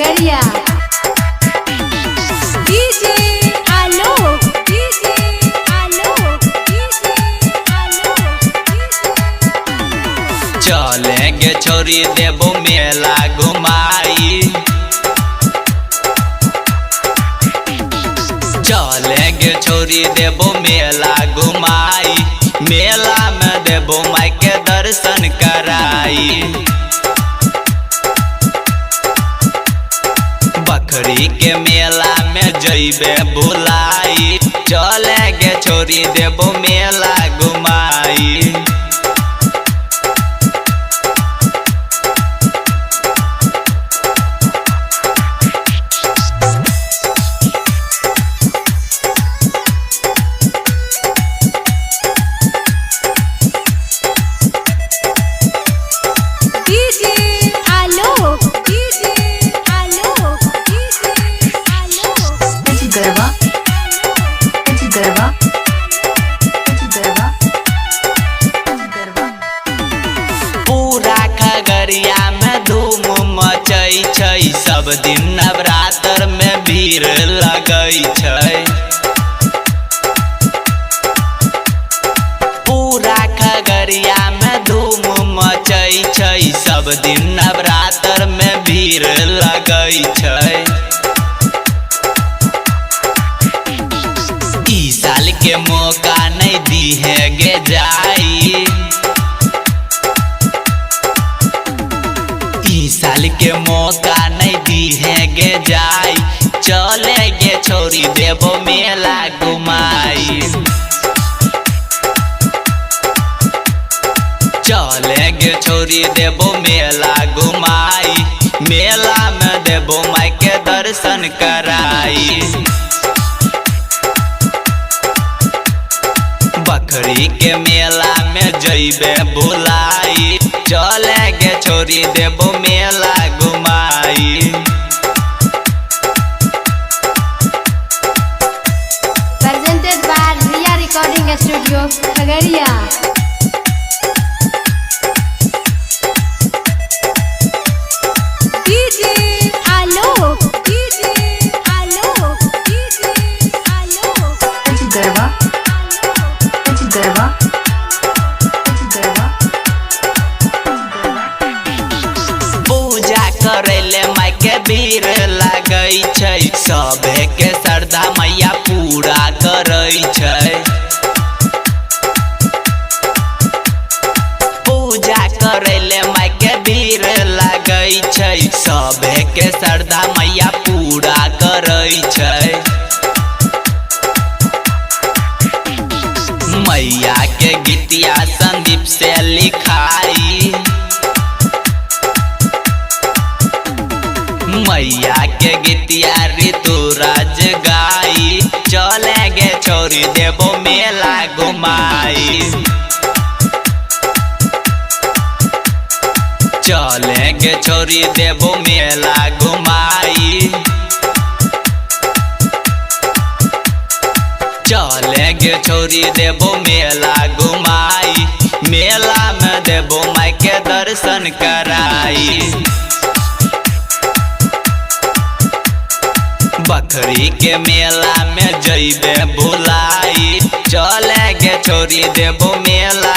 Khagaria. DJ Alok, DJ Alok, DJ Alok. चलेंगे छोरी देबो मेला घुमाई, चलेंगे छोरी देबो मेला घुमाई, मेला में देबो माई के दर्शन कराई। बकरी के मेला में जइबे भुलाई, चलेंगे छोरी देबो मेला घुमाई। पूरा खगड़िया में धूम मचै छै, सब दिन नवरात्र में भीड़ लगै छै। पूरा खगड़िया में धूम मचै छै, सब दिन नवरात्र में भीड़ लगै छै। ई साल के मौका नहीं दिहेगे जाई, ई साल के मौका नहीं दिहेगे जाई, चलेंगे छोरी देबो मेला घुमाई। चलेंगे छोरी देबो मेला घुमाई, मेला में देबो माई के दर्शन कराई। बकरी के मेला में जइबे भुलाई, चलेंगे छोरी देबो मेला घुमाई। Presented by Riya Recording Studio, Khagaria. DJ Alok, DJ Alok, DJ Alok. Garba Garba Garba. पूजा करेले माई के भीड़ लगै छै, सबे के श्रद्धा मैया पूरा करै छै। पूजा करेले माई के भीड़ लगै छै, सबे के श्रद्धा मैया पूरा करै छै। मैया के गीतिया संदीप से लिखाई, मैया के गीतिया ऋतुराज गाई, चलेंगे छोरी देबो मेला घुमाई। चलेंगे छोरी देबो मेला घुमाई, चलेंगे छोरी देबो मेला घुमाई, मेला में देबो माई के दर्शन कराई। बकरी के मेला में जइबे भुलाई, चलेंगे छोरी देबो मेला